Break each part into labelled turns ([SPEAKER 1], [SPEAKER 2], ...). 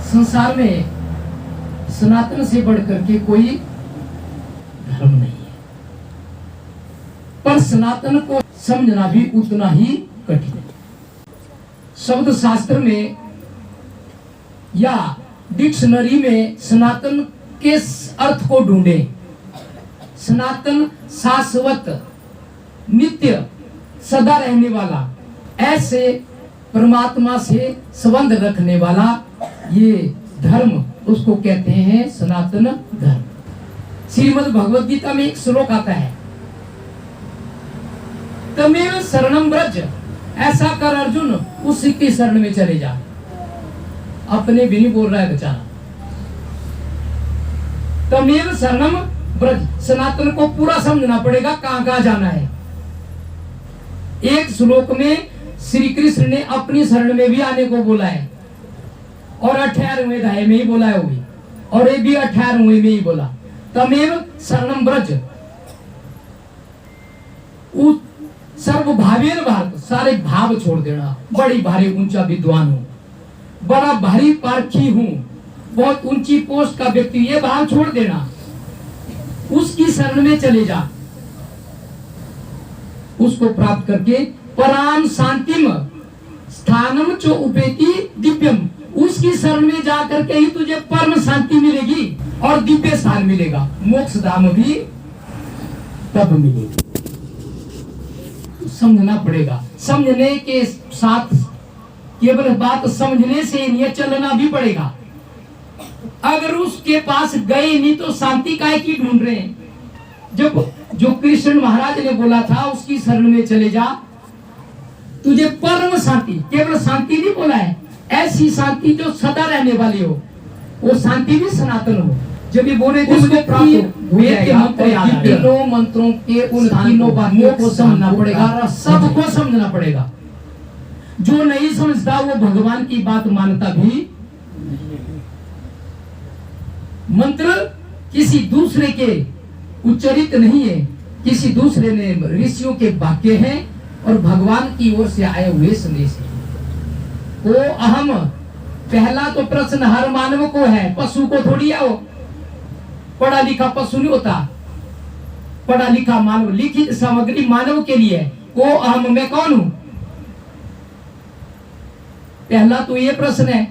[SPEAKER 1] संसार में सनातन से बढ़कर के कोई धर्म नहीं है, पर सनातन को समझना भी उतना ही कठिन है। शब्द शास्त्र में या डिक्शनरी में सनातन के अर्थ को ढूंढे। सनातन शाश्वत, नित्य, सदा रहने वाला, ऐसे परमात्मा से संबंध रखने वाला ये धर्म, उसको कहते हैं सनातन धर्म। श्रीमद् भगवद गीता में एक श्लोक आता है, तमेव शरणम ब्रज, ऐसा कर अर्जुन उसी की शरण में चले जा। अपने भी नहीं बोल रहा है बेचारा। तमेव शरणम ब्रज, सनातन को पूरा समझना पड़ेगा कहां कहां जाना है। एक श्लोक में श्री कृष्ण ने अपनी शरण में भी आने को बोला है, और 18वें अध्याय में ही बोला है वो भी, और ये भी 18वें में ही बोला, तमेव शरणम ब्रज। सर्वभावेन भारत, सारे भाव छोड़ देना। बड़ी भारी ऊंचा विद्वान हूं, बड़ा भारी पारखी हूं, बहुत ऊंची पोस्ट का व्यक्ति, ये भाव छोड़ देना। उसकी शरण में चले जा, उसको प्राप्त करके पराम शांतिम स्थानम चो उपेति दिव्यम, उसकी शरण में जाकर के ही तुझे परम शांति मिलेगी और दिव्य स्थान मिलेगा, मोक्ष धाम भी तब मिलेगी। समझना पड़ेगा। समझने के साथ केवल बात समझने से नहीं, चलना भी पड़ेगा। अगर उसके पास गए नहीं तो शांति काहे की ढूंढ रहे हैं। जब जो कृष्ण महाराज ने बोला था उसकी शरण में चले जा, तुझे परम शांति, केवल शांति नहीं बोला है, ऐसी शांति जो सदा रहने वाली हो, वो शांति भी सनातन हो। जब ये बोले थे मुझे प्राप्त वेद के मंत्र याद आ गए, तीनों मंत्रों के उन तीनों बातों को समझना पड़ेगा, सबको समझना पड़ेगा। जो नहीं समझता वो भगवान की बात मानता भी। मंत्र किसी दूसरे के उच्चरित नहीं है, किसी दूसरे ने ऋषियों के वाक्य हैं और भगवान की ओर से आए हुए संदेश है। वो अहम, पहला तो प्रश्न हर मानव को है, पशु को थोड़ी है। वो पढ़ा लिखा पशु नहीं होता, पढ़ा लिखा मानव, लिखित सामग्री मानव के लिए है। वो अहम, मैं कौन हूं? पहला तो ये प्रश्न है,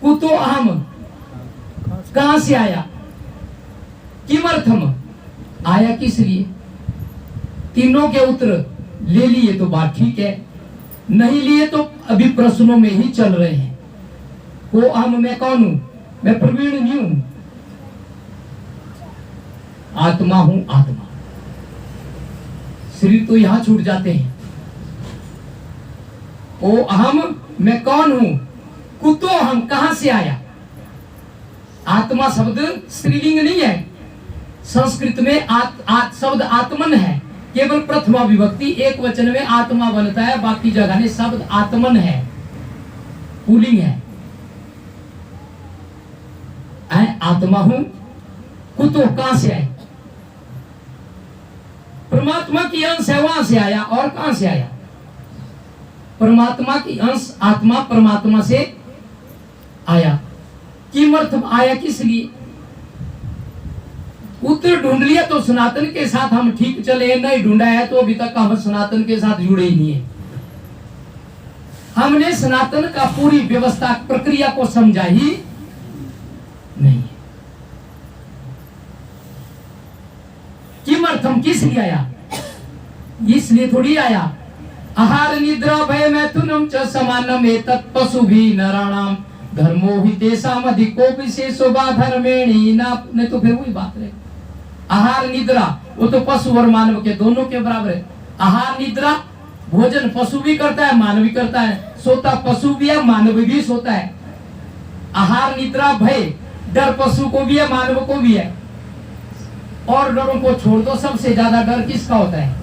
[SPEAKER 1] कुतो अहम, कहां से आया, किमर्थम, आया किस लिए। तीनों के उत्तर ले लिए तो बात ठीक है, नहीं लिए तो अभी प्रश्नों में ही चल रहे हैं। वो अहम, मैं कौन हूं? मैं प्रवीण नहीं हूं, आत्मा हूं। आत्मा, शरीर तो यहां छूट जाते हैं। ओ अहम, मैं कौन हूं? कुतो अहम, कहां से आया। आत्मा शब्द स्त्रीलिंग नहीं है, संस्कृत में शब्द आत्मन है, केवल प्रथमा विभक्ति एक वचन में आत्मा बनता है, बाकी जगह ने शब्द आत्मन है, पुल्लिंग है। आत्मा हूं, कुतो, कहां से आए। परमात्मा की अंश है, वहां से आया। और कहां से आया? परमात्मा की अंश आत्मा परमात्मा से आया। किमर्थम, आया किस लिए। उत्तर ढूंढ लिया तो सनातन के साथ हम ठीक चले, नहीं ढूंढा है तो अभी तक हम सनातन के साथ जुड़े ही नहीं है। हमने सनातन का पूरी व्यवस्था प्रक्रिया को समझा ही नहीं। किमर्थम, किस लिए आया। इसलिए थोड़ी आया। आहार निद्रा भय मैथुनम च समानम एतत् पशु भी नराणाम धर्मो ही तेषाम अधिको विशेषो वा धर्मेणी ना। नहीं तो फिर वही बात है, आहार निद्रा वो तो पशु और मानव के दोनों के बराबर है। आहार निद्रा, भोजन पशु भी करता है, मानव भी करता है, सोता पशु भी है, मानव भी सोता है। आहार निद्रा भय, डर पशु को भी है, मानव को भी है। और डरों को छोड़ दो, सबसे ज्यादा डर किसका होता है?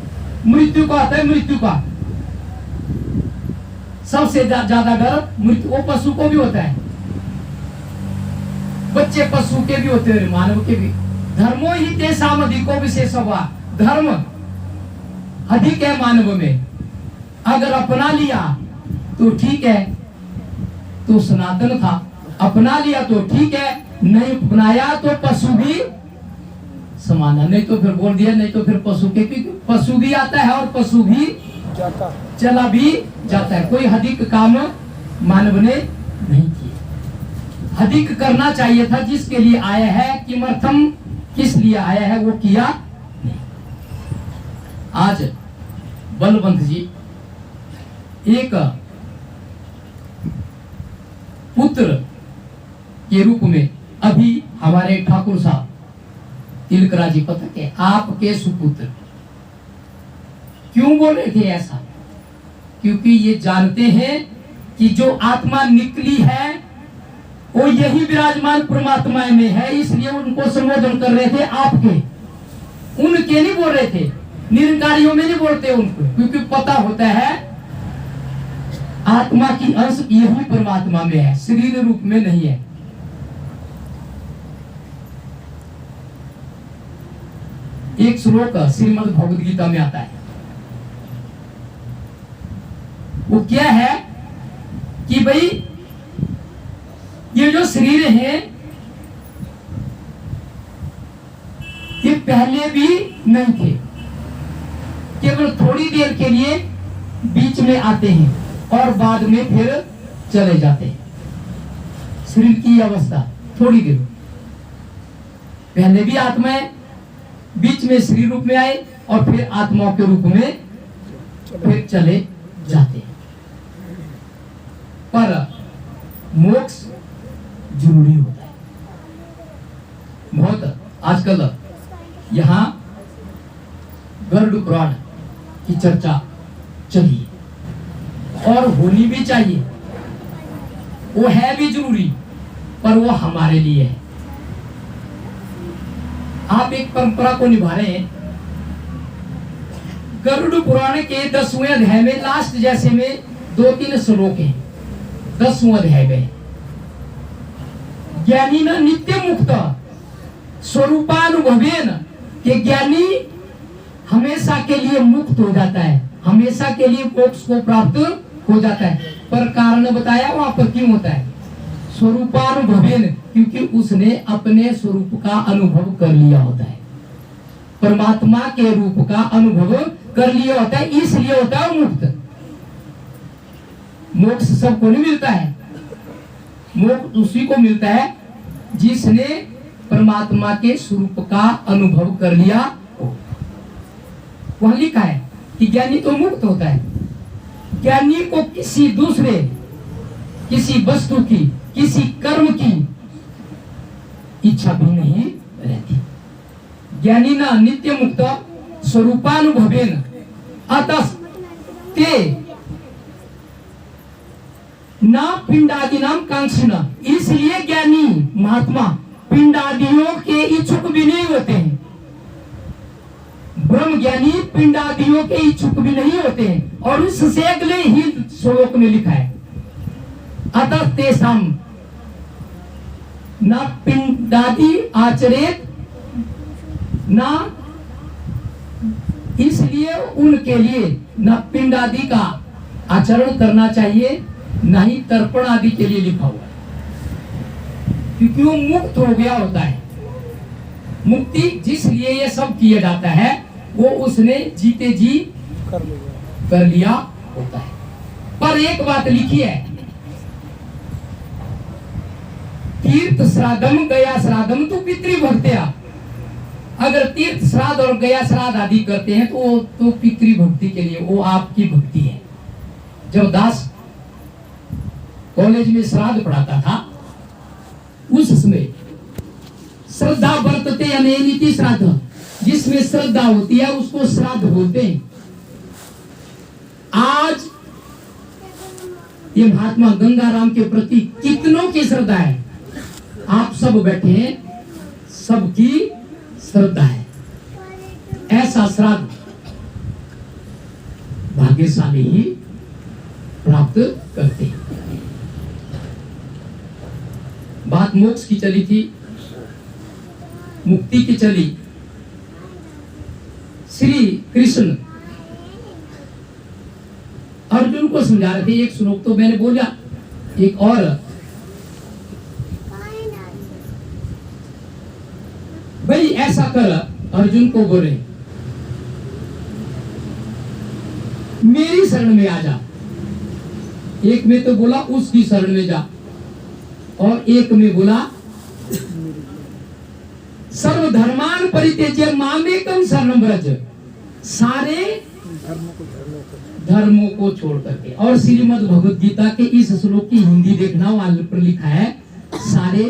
[SPEAKER 1] मृत्यु का होता है। मृत्यु का सबसे ज्यादा डर मृत्यु, वो पशु को भी होता है, बच्चे पशु के भी होते हैं, मानव के भी। धर्मो ही तेषाम अधिको विशेषवा, धर्म अधिक है मानव में। अगर अपना लिया तो ठीक है, तो सनातन था, अपना लिया तो ठीक है, नहीं अपनाया तो पशु भी समान है। नहीं तो फिर बोल दिया, नहीं तो फिर पशु के, पशु भी आता है और पशु भी चला भी जाता है। कोई अधिक काम मानव ने नहीं किया। अधिक करना चाहिए था जिसके लिए आया है, किमर्थम किस लिए आया है वो किया नहीं। आज बलवंत जी एक पुत्र के रूप में, अभी हमारे ठाकुर साहब तिलकराज जी पता के आपके सुपुत्र, क्यों बोल रहे थे ऐसा? क्योंकि ये जानते हैं कि जो आत्मा निकली है वो यही विराजमान परमात्मा में है, इसलिए उनको संबोधन कर रहे थे आपके, उनके नहीं बोल रहे थे, निरंकारियों में नहीं बोलते उनको, क्योंकि पता होता है आत्मा की अंश यही परमात्मा में है, शरीर रूप में नहीं है। एक श्लोक श्रीमद् भगवद गीता में आता है, वो क्या है कि भाई ये जो शरीर है ये पहले भी नहीं थे, केवल थोड़ी देर के लिए बीच में आते हैं और बाद में फिर चले जाते हैं। शरीर की अवस्था थोड़ी देर, पहले भी आत्माएं बीच में शरीर रूप में आए और फिर आत्माओं के रूप में फिर चले जाते हैं। पर मोक्ष जरूरी होता है। बहुत आजकल यहाँ गरुड़ पुराण की चर्चा चली और होनी भी चाहिए, वो है भी जरूरी, पर वो हमारे लिए है। आप एक परंपरा को निभा रहे हैं। गरुड़ पुराण के 10वें अध्याय में लास्ट जैसे में 2-3 श्लोक हैं। 10वां अध्याय में ज्ञानी न नित्य मुक्त स्वरूपानुभवेन, के ज्ञानी हमेशा के लिए मुक्त हो जाता है, हमेशा के लिए मोक्ष को प्राप्त हो जाता है। पर कारण बताया वहां पर क्यों होता है? स्वरूपानुभवेन, क्योंकि उसने अपने स्वरूप का अनुभव कर लिया होता है, परमात्मा के रूप का अनुभव कर लिया होता है, इसलिए होता है मुक्त। मोक्ष सबको नहीं मिलता है, मोक्ष उसी को मिलता है जिसने परमात्मा के स्वरूप का अनुभव कर लिया। वहां लिखा है कि ज्ञानी तो मुक्त होता है, ज्ञानी को किसी दूसरे, किसी वस्तु की, किसी कर्म की इच्छा भी नहीं रहती। ज्ञानी ना नित्य मुक्त स्वरूपानुभवेन अतः ते ना पिंडादि नाम कांक्षिणा, इसलिए ज्ञानी महात्मा पिंडादियों के इच्छुक भी नहीं होते हैं। ब्रह्म ज्ञानी पिंडादियों के इच्छुक भी नहीं होते हैं। और उससे अगले ही श्लोक में लिखा है अतः तेषाम ना पिंडादि आचरेत, ना, इसलिए उनके लिए न पिंडादि का आचरण करना चाहिए, ना ही तर्पण आदि के लिए लिखा हुआ है, क्योंकि वो मुक्त हो गया होता है। मुक्ति जिस लिए ये सब किया जाता है वो उसने जीते जी कर लिया होता है। पर एक बात लिखी है, तीर्थ श्राद्धम गया श्राद्धम तो पितृभक्त्या, अगर तीर्थ श्राद्ध और गया श्राद्ध आदि करते हैं तो पितृभक्ति के लिए, वो आपकी भक्ति है। जब दास कॉलेज में श्राद्ध पढ़ाता था उस समय श्रद्धा वर्तते अनेनिति श्राद्ध, जिसमें श्रद्धा होती है उसको श्राद्ध बोलते हैं। आज ये महात्मा गंगाराम के प्रति कितनों की श्रद्धा है? आप सब बैठे हैं, सबकी श्रद्धा है। ऐसा श्राद्ध भाग्यशाली ही प्राप्त करते हैं। बात मोक्ष की चली थी, मुक्ति की चली। श्री कृष्ण अर्जुन को समझा रहे थे। एक श्लोक तो मैंने बोला एक औरत, भाई ऐसा कर, अर्जुन को बोले मेरी शरण में आ जा। एक में तो बोला उसकी शरण में जा, और एक में बोला सर्वधर्मान परित्यज्य मामेकम शरणं व्रज, सारे धर्मों को छोड़ करके। और श्रीमद् भगवद गीता के इस श्लोक की हिंदी देखना, वहां पर लिखा है सारे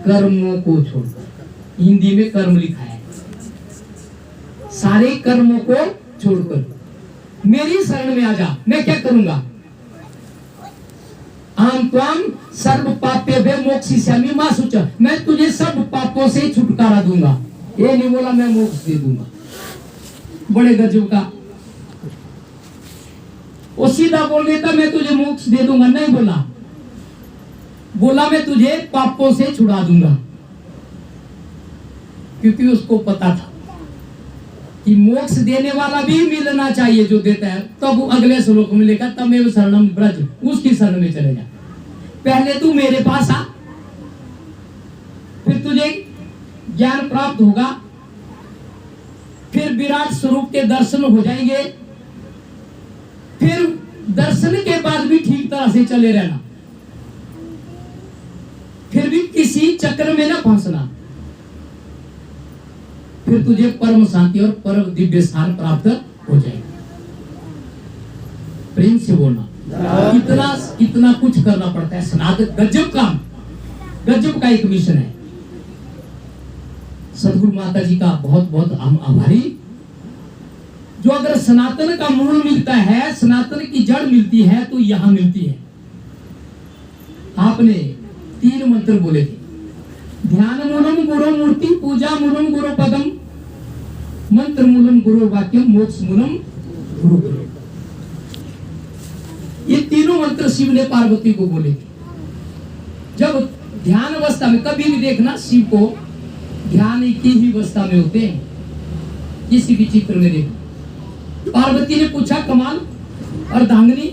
[SPEAKER 1] कर्मों को छोड़कर, हिंदी में कर्म लिखा है, सारे कर्मों को छोड़कर मेरी शरण में आ जा। मैं क्या करूंगा? आम त्वाम सर्व पाप्यभ्य मोक्षयिष्यामि मा शुचः, मैं तुझे सब पापों से छुटकारा दूंगा। ये नहीं बोला मैं मोक्ष दे दूंगा, बड़े गजब का। वो सीधा बोल देता मैं तुझे मोक्ष दे दूंगा, नहीं बोला, बोला मैं तुझे पापों से छुड़ा दूंगा। क्योंकि उसको पता था कि मोक्ष देने वाला भी मिलना चाहिए जो देता है। तब वो अगले श्लोक में लिखा तमेव शरणं व्रज, उसकी शरण में चले जा। पहले तू मेरे पास आ, फिर तुझे ज्ञान प्राप्त होगा, फिर विराट स्वरूप के दर्शन हो जाएंगे, फिर दर्शन के बाद भी ठीक तरह से चले रहना, फिर भी किसी चक्र में ना फंसना, फिर तुझे परम शांति और परम दिव्य स्थान प्राप्त हो जाएगा। प्रेम से बोलना, इतना कुछ करना पड़ता है। सनातन गजब काम, गजब का एक मिशन है। सदगुरु माता जी का बहुत बहुत हम आभारी, जो अगर सनातन का मूल मिलता है, सनातन की जड़ मिलती है, तो यहां मिलती है। आपने 3 मंत्र बोले थे, ध्यान मूलम गुरु मूर्ति, पूजा मूलम गुरु पदम, मंत्र मूलम गुरु वाक्यम, मोक्ष मूलम गुरु गुरु। ये तीनों मंत्र शिव ने पार्वती को बोले थे। जब ध्यान अवस्था में, कभी भी देखना शिव को ध्यान की ही अवस्था में होते हैं, किसी भी चित्र में देखना। पार्वती ने पूछा कमाल और धांगनी,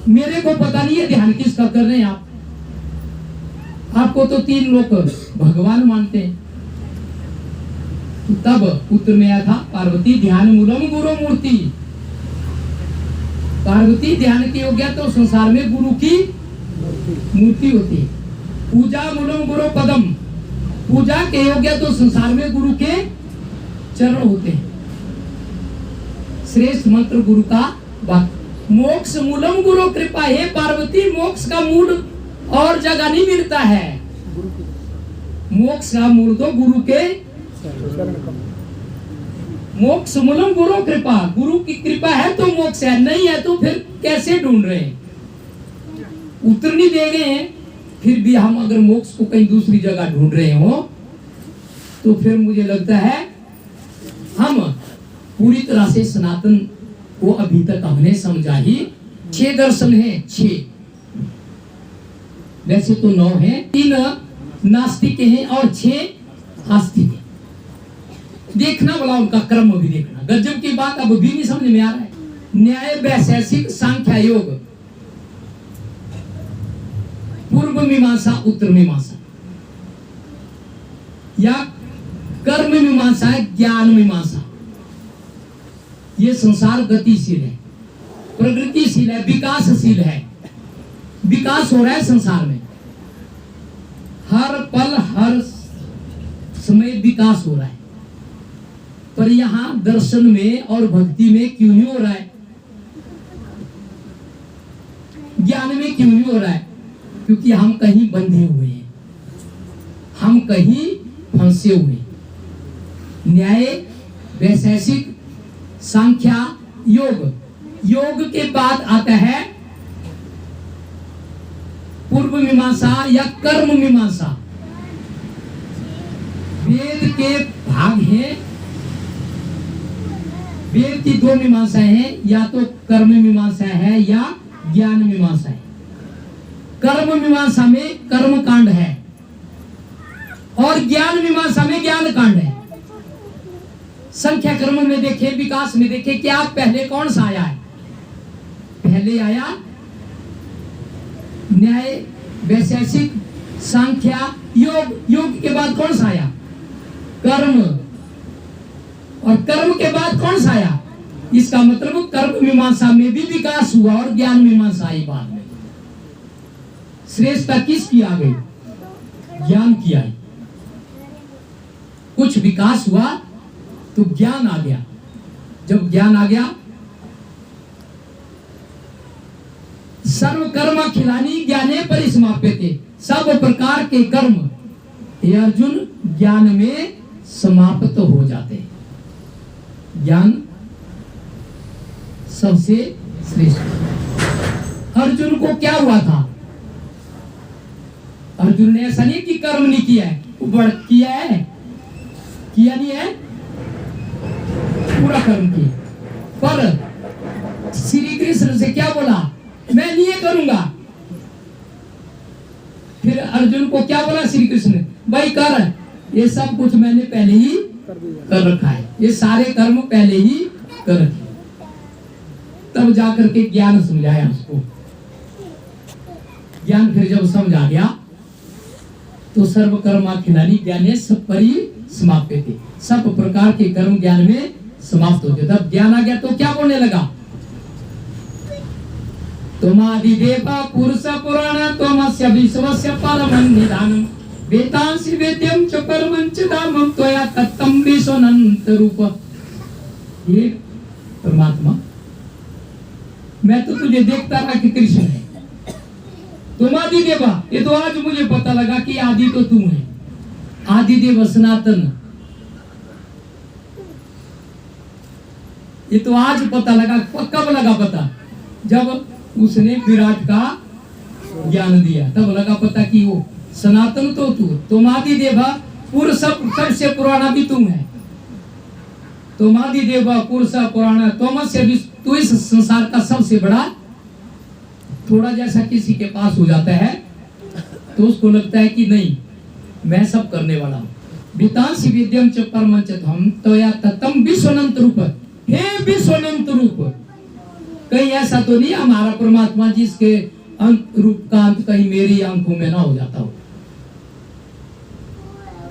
[SPEAKER 1] मेरे को पता नहीं है ध्यान किसका कर रहे हैं आप, आपको तो 3 लोग भगवान मानते हैं। तब उत्तर में आया था पार्वती ध्यान मूलम गुरु मूर्ति। पार्वती ध्यान की योग्य तो संसार में गुरु की मूर्ति होती है। पूजा मूलम गुरु पदम, पूजा के योग्य तो संसार में गुरु के चरण होते हैं। श्रेष्ठ मंत्र गुरु का वाक्य। मोक्ष मूलम गुरु कृपा, है पार्वती मोक्ष का मूल और जगह नहीं मिलता है। मोक्ष का मूल तो गुरु के, मोक्ष मूलम गुरु कृपा, गुरु की कृपा है तो मोक्ष है, नहीं है तो फिर कैसे ढूंढ रहे हैं? उत्तर नहीं दे रहे हैं। फिर भी हम अगर मोक्ष को कहीं दूसरी जगह ढूंढ रहे हो, तो फिर मुझे लगता है हम पूरी तरह से सनातन को अभी तक हमने समझा ही। 6 दर्शन है, 6 वैसे तो 9 है, 3 नास्तिक हैं और 6 आस्तिक हैं। देखना बोला उनका क्रम भी देखना, गजब की बात अब भी नहीं समझ में आ रहा है। न्याय वैशेषिक सांख्य योग, पूर्व मीमांसा उत्तर मीमांसा, या कर्म मीमांसा है ज्ञान मीमांसा। ये संसार गतिशील है, प्रगतिशील है, विकासशील है। विकास हो रहा है संसार में, हर पल हर समय विकास हो रहा है। पर यहां दर्शन में और भक्ति में क्यों नहीं हो रहा है? ज्ञान में क्यों नहीं हो रहा है? क्योंकि हम कहीं बंधे हुए हैं, हम कहीं फंसे हुए हैं। न्याय वैशेषिक सांख्या योग, योग के बाद आता है पूर्व मीमांसा या कर्म मीमांसा। वेद के भाग हैं, वेद की 2 मीमांसाएं हैं, या तो कर्म मीमांसा है या ज्ञान मीमांसा है। कर्म मीमांसा में कर्म कांड है और ज्ञान मीमांसा में ज्ञान कांड है। संख्या कर्म में देखे, विकास में देखे, क्या पहले कौन सा आया है? पहले आया न्याय, वैशेषिक, सांख्या, योग। योग के बाद कौन सा आया? कर्म। और कर्म के बाद कौन सा आया? इसका मतलब कर्म मीमांसा में भी विकास हुआ और ज्ञान मीमांसा आई बाद में। श्रेष्ठता किसकी आ गई? ज्ञान की आई। कुछ विकास हुआ तो ज्ञान आ गया। जब ज्ञान आ गया, सर्व कर्म खिलानी ज्ञाने परिसमाप्यते। सब प्रकार के कर्म हे अर्जुन ज्ञान में समाप्त हो जाते हैं। ज्ञान सबसे श्रेष्ठ। अर्जुन को क्या हुआ था? अर्जुन ने ऐसा नहीं कि कर्म नहीं किया है, वो किया है, किया नहीं है, पूरा कर्म किया। पर श्री कृष्ण से क्या बोला? मैं नहीं करूंगा। फिर अर्जुन को क्या बोला श्री कृष्ण? भाई कर, ये सब कुछ मैंने पहले ही कर रखा है, ये सारे कर्म पहले ही कर रखे। तब जाकर के ज्ञान समझाया उसको। ज्ञान फिर जब समझ आ गया तो सर्व कर्मा खिलानी ज्ञाने सब परिसमाप्य थे। सब प्रकार के कर्म ज्ञान में समाप्त होते। तब ज्ञान आ गया तो क्या बोलने लगा? तुमादिदेवा पुरुष पुराण त्वमस्य विश्वस्य परमं निधानम् वेदांसि वेद्यं च परमं च धामं त्वया तत्तं विश्वनंत रूप। ये परमात्मा, मैं तो तुझे देखता रहा कि कृष्ण है। तुम आदि देवा, ये तो आज मुझे पता लगा कि आदि तो तू है। आदि देव सनातन, ये तो आज पता लगा। कब लगा पता? जब उसने विराट का ज्ञान दिया, तब लगा पता कि वो सनातन तो तू। तुम आदि देवा पुरुष, सबसे पुराना भी तुम है। तुम आदि देवा पुरुष पुराना तोमस्य, तू इस संसार का सबसे बड़ा। थोड़ा जैसा किसी के पास हो जाता है तो उसको लगता है कि नहीं, मैं सब करने वाला हूं। वितांसि विद्यम च परमं च धम त्वया तत्तं विश्वनंत रूप। हे विश्वनंत रूप, कहीं ऐसा तो नहीं हमारा परमात्मा जिसके अंत रूप का अंत कहीं मेरी आंखों में ना हो जाता हो?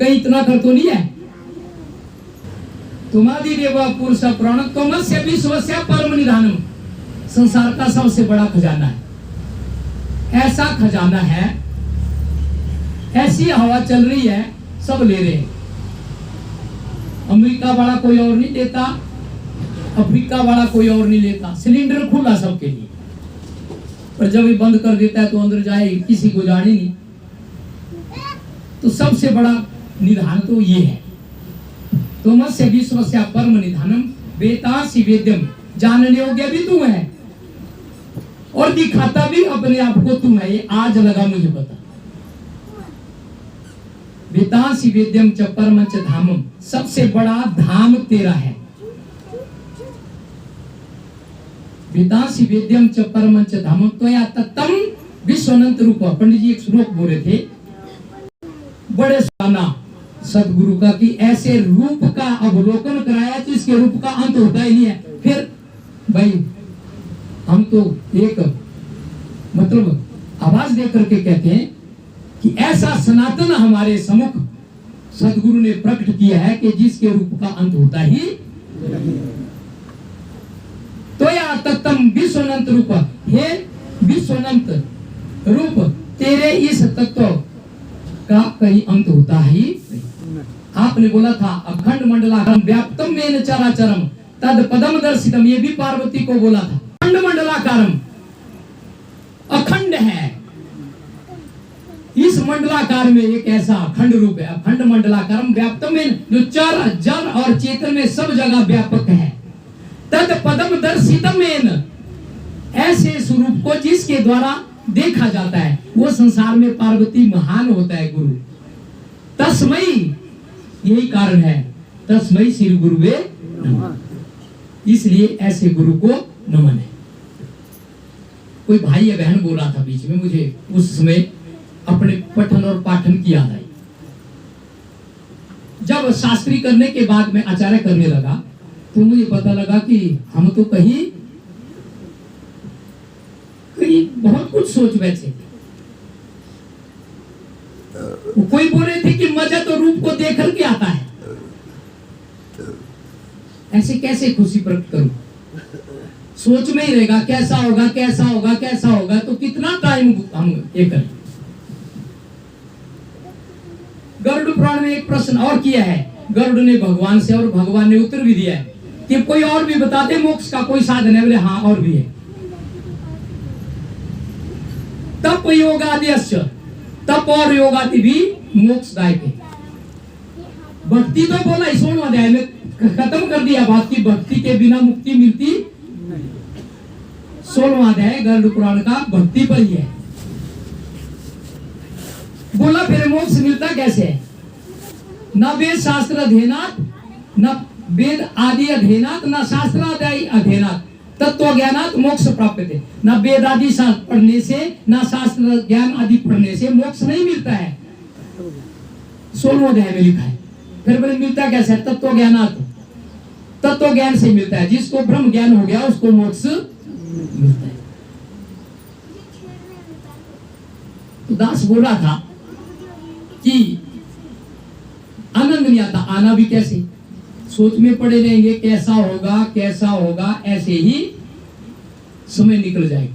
[SPEAKER 1] कहीं इतना कर तो नहीं है? तुमादि देवा पुरुष पुराण त्वमस्य विश्वस्य परम निधानम। संसार का सबसे बड़ा खजाना है। ऐसा खजाना है, ऐसी हवा चल रही है, सब ले रहे हैं। अमेरिका वाला कोई और नहीं देता, अफ्रीका वाला कोई और नहीं लेता। सिलेंडर खुला सबके लिए, पर जब ये बंद कर देता है तो अंदर जाए किसी को जाने नहीं। तो सबसे बड़ा निधान तो ये है। तुमस्य विश्वस्य परम निधानम वेदांसि वेद्यम। जानने योग्य भी तू है और दिखाता भी अपने आप को तू है। ये आज लगा मुझे पता। वेदांसि वेद्यम च परमं च धामम, सबसे बड़ा धाम तेरा है। वेदांसि वेद्यम च परमं च धामम त्वया तत्तं विश्वनंत रूप। पंडित जी एक श्लोक बोले थे बड़े सुना सदगुरु का कि ऐसे रूप का अवलोकन कराया तो इसके रूप का अंत होता ही नहीं है। फिर भाई हम तो एक मतलब आवाज दे करके कहते हैं कि ऐसा सनातन हमारे सम्मुख सदगुरु ने प्रकट किया है कि जिसके रूप का अंत होता ही। तो या तत्तम विश्वनंत रूप, हे विश्वनंत रूप, तेरे इस तत्व का कहीं अंत होता ही। आपने बोला था अखंड मंडलाकारम व्याप्तम मेन चराचरम तद पदम दर्शितम। ये भी पार्वती को बोला था। अखंड मंडलाकारम, अखंड है। इस मंडलाकार में एक ऐसा अखंड रूप है। अखंड मंडलाकारम व्याप्तम मेन, जो चर जल और चेतन में सब जगह व्यापक है। तद पदम दर्शितम मेन, ऐसे स्वरूप को जिसके द्वारा देखा जाता है वो संसार में पार्वती महान होता है गुरु। तस्मई, यही कारण है तस्मई श्री गुरुवे नमः। इसलिए ऐसे गुरु को नमन है। कोई भाई या बहन बोल रहा था बीच में, मुझे उस समय अपने पठन और पाठन की याद आई। जब शास्त्री करने के बाद में आचार्य करने लगा तो मुझे पता लगा कि हम तो कहीं बहुत कुछ सोच बैठे थे। कोई बोल रहे थे कि मजा तो रूप को देख करके आता है, ऐसे कैसे खुशी प्रकट करूं? सोच में ही रहेगा कैसा होगा कैसा होगा कैसा होगा, तो कितना टाइम हम ये करें। गरुड़ पुराण में एक प्रश्न और किया है गरुड़ ने भगवान से, और भगवान ने उत्तर भी दिया है कि कोई और भी बता दे मोक्ष का कोई साधन है। बोले हाँ और भी है। तप योगाद्यश्च, तप और योगादि भी मोक्षदायक है। भक्ति तो बोला ही 16वां अध्याय में खत्म कर दिया बात की, भक्ति के बिना मुक्ति मिलती। 16वां अध्याय गरुड़ पुराण का भक्ति पर ही है। बोला फिर मोक्ष मिलता कैसे है? न वेद शास्त्र अध्ययनात्, न वेद आदि अध्ययनात्, न शास्त्रादि अध्ययनात्, तत्व ज्ञानात् मोक्ष प्राप्त है। न वेद आदि पढ़ने से, न शास्त्र ज्ञान आदि पढ़ने से मोक्ष नहीं मिलता है। 16वें अध्याय में लिखा है। फिर बोले मिलता कैसे? तत्व ज्ञानात्, तत्व ज्ञान से मिलता है। जिसको ब्रह्म ज्ञान हो गया उसको मोक्ष मिलता है। तो दास बोल रहा था कि आनंद नहीं आता, आना भी कैसे? सोच में पड़े रहेंगे कैसा होगा कैसा होगा, ऐसे ही समय निकल जाएगा।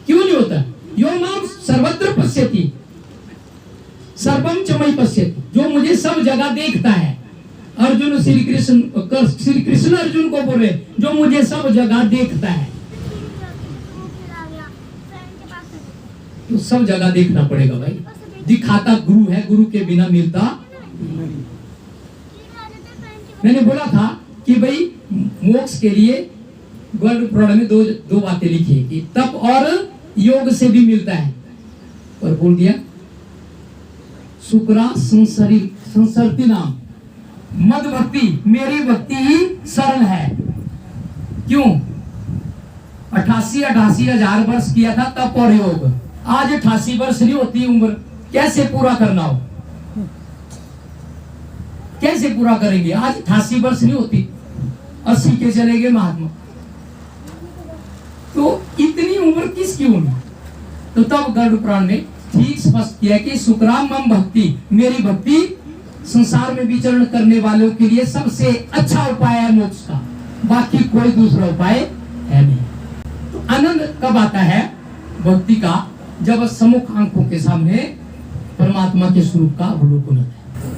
[SPEAKER 1] क्यों नहीं होता? यो माम सर्वत्र पश्यति सर्वम च मयि पश्यति, जो मुझे सब जगह देखता है। अर्जुन श्री कृष्ण अर्जुन को बोले जो मुझे सब जगह देखता है। तो सब जगह देखना पड़ेगा भाई। दिखाता गुरु है, गुरु के बिना मिलता। मैंने बोला था कि भाई मोक्ष के लिए गरुड़ पुराण में दो बातें लिखी है कि तप और योग से भी मिलता है। और बोल दिया शुक्रा संसरती नाम मद भक्ति, मेरी भक्ति ही सरल है। क्यों? 88 हजार वर्ष किया था तप और योग। आज 88 वर्ष नहीं होती उम्र, कैसे पूरा करना हो? कैसे पूरा करेंगे? आज 88 वर्ष नहीं होती, 80 के चले गए महात्मा। तो इतनी उम्र किसकी होगी? तो तब गरुड़ पुराण ने ठीक स्पष्ट किया कि शुक्राम मम भक्ति, मेरी भक्ति संसार में विचरण करने वालों के लिए सबसे अच्छा उपाय है मोक्ष का, बाकी कोई दूसरा उपाय है नहीं। तो आनंद कब आता है भक्ति का? जब सम्मुख आंखों के सामने परमात्मा के स्वरूप का अवलोकन होता है।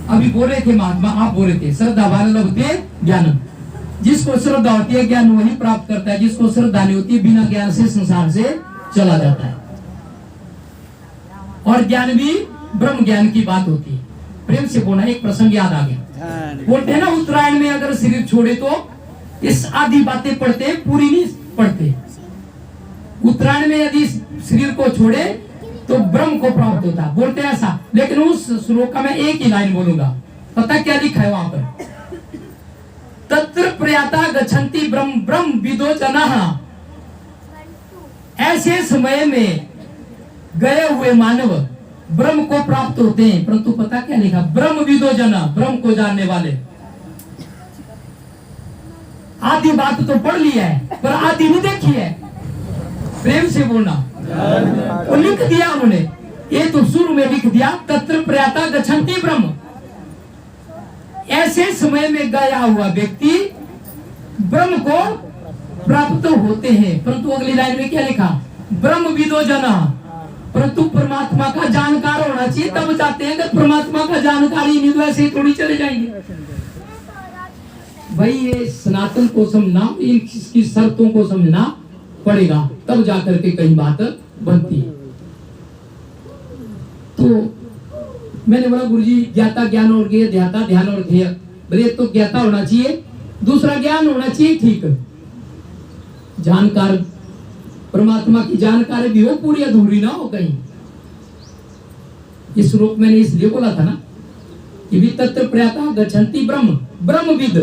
[SPEAKER 1] अभी बोल रहे थे महात्मा, आप बोल रहे थे श्रद्धा वाले लभते ज्ञानम, जिसको श्रद्धा होती है ज्ञान वही प्राप्त करता है, जिसको श्रद्धा नहीं होती है बिना ज्ञान से संसार से चला जाता है। और ज्ञान भी ब्रह्म ज्ञान की बात होती है। प्रेम से बोलना, एक प्रसंग याद आ गया। बोलते हैं ना उत्तरायण में अगर शरीर छोड़े तो इस आधी बातें पढ़ते, पूरी नहीं पढ़ते। उत्तरायण में यदि शरीर को छोड़े तो ब्रह्म को प्राप्त होता है, बोलते हैं ऐसा। लेकिन उस श्लोक का मैं एक ही लाइन बोलूंगा, पता क्या लिखा है वहां पर? तत्र प्रयाता गच्छन्ति ब्रह्म ब्रह्म विदो जनाः। ऐसे समय में गए हुए मानव ब्रह्म को प्राप्त होते हैं। परंतु पता क्या लिखा? ब्रह्म विदो जना, ब्रह्म को जानने वाले। आधी बात तो पढ़ ली है पर आधी नहीं देखी है। प्रेम से बोलना, वो लिख दिया उन्होंने, ये तो शुरू में लिख दिया तत्र प्रयाता गच्छन्ति ब्रह्म। ऐसे समय में गया हुआ व्यक्ति ब्रह्म को प्राप्त होते हैं। परंतु अगली लाइन में क्या लिखा? ब्रह्म विदो जना। परंतु परमात्मा का जानकार होना चाहिए तब जाते हैं। अगर परमात्मा का जानकारी नहीं तो ऐसे ही थोड़ी चले जाएंगे। भाई ये सनातन को समझना, इसकी शर्तों को समझना पड़ेगा, तब जाकर के कई बात बनती है। तो मैंने बोला गुरुजी ज्ञाता ज्ञान और ज्ञेय, ध्याता ध्यान और ध्येय। बोले तो ज्ञाता होना चाहिए, दूसरा ज्ञान होना चाहिए, ठीक। जानकार परमात्मा की जानकारी भी हो, पूरी अधूरी ना हो कहीं। इस श्लोक मैंने इसलिए बोला था ना कि तत्र प्रयाता गच्छन्ति ब्रह्म ब्रह्मविद।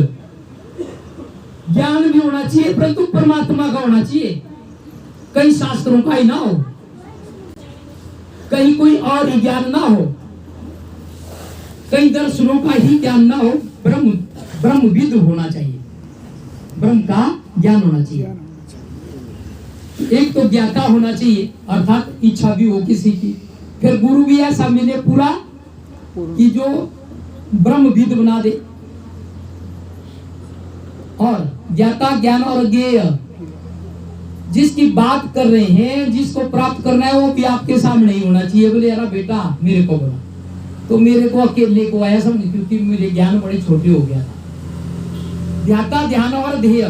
[SPEAKER 1] ज्ञान भी होना चाहिए परंतु परमात्मा का होना चाहिए, कई शास्त्रों का ही ना हो, कहीं कोई और ही ज्ञान ना हो, कई दर्शनों का ही ज्ञान ना हो। ब्रह्मविद होना चाहिए, ब्रह्म का ज्ञान होना चाहिए। एक तो ज्ञाता होना चाहिए अर्थात इच्छा भी हो किसी की, फिर गुरु भी ऐसा मिले पूरा कि जो ब्रह्मविद बना दे, और ज्ञाता ज्ञान और ज्ञेय जिसकी बात कर रहे हैं, जिसको प्राप्त करना है वो भी आपके सामने ही होना चाहिए। बोले यार बेटा मेरे को बोला, तो मेरे को अकेले को आया समझ, क्योंकि मेरे ज्ञान बड़े छोटे हो गया था। ध्याता ध्यान और ध्येय,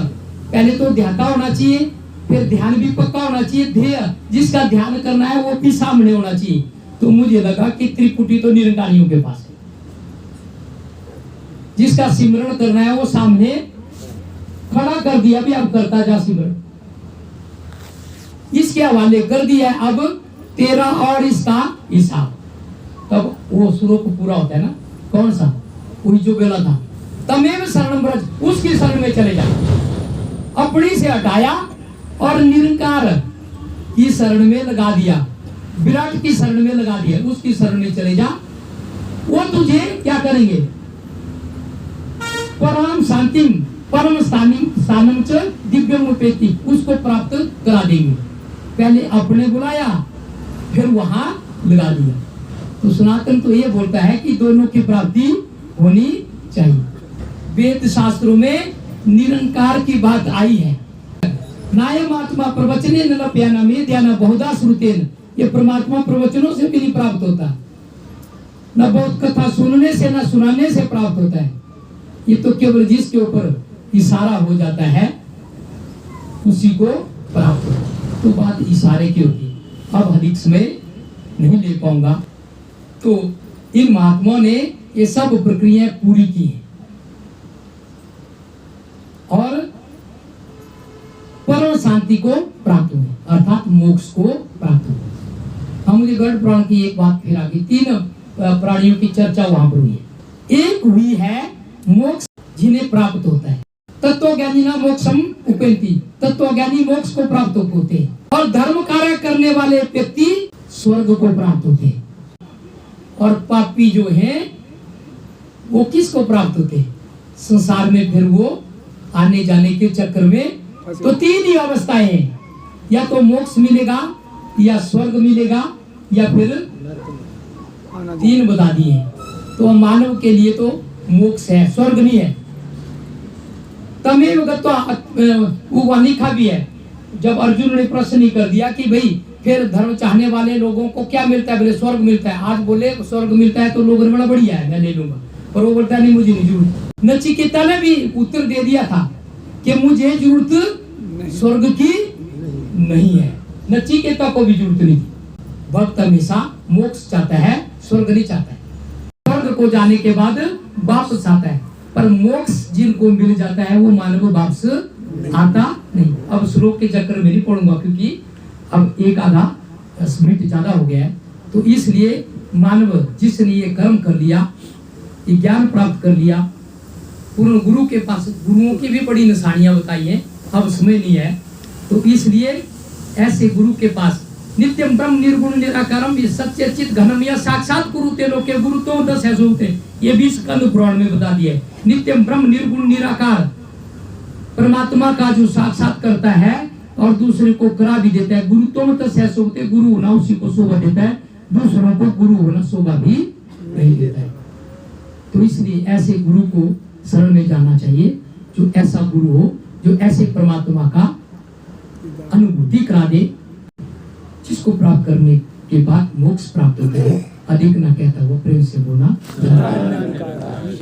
[SPEAKER 1] पहले तो ध्याता होना चाहिए, फिर ध्यान भी पक्का होना चाहिए, ध्येय जिसका ध्यान करना है वो भी सामने होना चाहिए। तो मुझे लगा कि त्रिपुटी तो निरंकारियों के पास है, जिसका सिमरण करना है वो सामने खड़ा कर दिया, भी अब करता जा सिमरण, इसके हवाले कर दिया। अब तेरा और इसका हिसाब, तब वो श्लोक पूरा होता है ना, कौन सा, वही जो बोला था तमेव शरणं व्रज, उसकी शरण में चले जा। अपनी से हटाया और निरंकार की शरण में लगा दिया, विराट की शरण में लगा दिया, उसकी शरण में चले जा। वो तुझे क्या करेंगे, परम शांति परम स्थानम च दिव्यम उपेति, उसको प्राप्त करा देंगे। पहले अपने बुलाया, फिर वहां लगा दिया। तो सनातन तो ये बोलता है कि दोनों की प्राप्ति होनी चाहिए। वेद शास्त्रों में निरंकार की बात आई है। नायम आत्मा प्रवचने न लभ्याना में ध्यान बहुधा श्रुतेन, ये परमात्मा प्रवचनों से भी नहीं प्राप्त होता, न बहुत कथा सुनने से न सुनाने से प्राप्त होता है। ये तो केवल जिसके ऊपर इशारा हो जाता है उसी को प्राप्त होता है। तो बात इशारे की होती है। अब अधिक समय नहीं ले पाऊंगा। तो इन महात्माओं ने ये सब प्रक्रियाएं पूरी की हैं और परम शांति को प्राप्त हुए, अर्थात मोक्ष को प्राप्त हुए। हम मुझे गरुड़ पुराण की एक बात फिर आ गई, 3 प्राणियों की चर्चा वहां पर हुई है। एक हुई है मोक्ष जिन्हें प्राप्त होता है, तत्वज्ञानी ना मोक्षम उपैति, तत्वज्ञानी मोक्ष को प्राप्त होते हैं, और धर्म कार्य करने वाले व्यक्ति स्वर्ग को प्राप्त होते हैं। और पापी जो हैं वो किसको प्राप्त होते हैं, संसार में फिर वो आने जाने के चक्कर में। तो 3 ही अवस्थाएं हैं, या तो मोक्ष मिलेगा, या स्वर्ग मिलेगा, या फिर 3 बता दिए। तो मानव के लिए तो मोक्ष है, स्वर्ग नहीं है। तमेव गत्वा, वो वानिका भी है। जब अर्जुन ने प्रश्न ही कर दिया कि भाई फिर धर्म चाहने वाले लोगों को क्या मिलता है, बोले स्वर्ग मिलता है। आज बोले स्वर्ग मिलता है तो लोग बड़ा बढ़िया है, मैं ले लूंगा, पर वो बोलता नहीं मुझे नहीं जरूरत। नचिकेता ने भी उत्तर दे दिया था कि मुझे जरूरत स्वर्ग की नहीं है, नचिकेता को भी जरूरत नहीं थी। भक्त हमेशा मोक्ष चाहता है, स्वर्ग नहीं चाहता है। स्वर्ग को जाने के बाद वापस आता है, पर मोक्ष जिनको मिल जाता है वो मानव वापस आता नहीं। अब श्लोक के चक्कर में नहीं पढ़ूंगा क्योंकि अब एक आधा 10 मिनट ज्यादा हो गया है। तो इसलिए मानव जिसने ये कर्म कर लिया, ये ज्ञान प्राप्त कर लिया, पूर्ण गुरु के पास, गुरुओं की भी बड़ी निशानियां बताई हैं, अब समय नहीं है। तो इसलिए ऐसे गुरु के पास नित्यम ब्रह्म निर्गुण निराकारम ये सत्य चित घनम या साक्षात गुरु ते लोके गुरु तो 10 है सोते, ये भी स्कंद पुराण में बता दिया है। नित्यम ब्रह्म निर्गुण निराकार परमात्मा का जो साक्षात करता है और दूसरे को करा भी देता है। गुरु तो 10 है सोते, गुरु होना उसी को शोभा देता है, दूसरों को गुरु होना शोभा भी नहीं देता है। तो इसलिए ऐसे गुरु को शरण में जाना चाहिए, जो ऐसा गुरु हो जो ऐसे परमात्मा का अनुभूति करा दे, जिसको प्राप्त करने के बाद मोक्ष प्राप्त होता है। अधिक न कहता हुआ प्रेम से बोलना।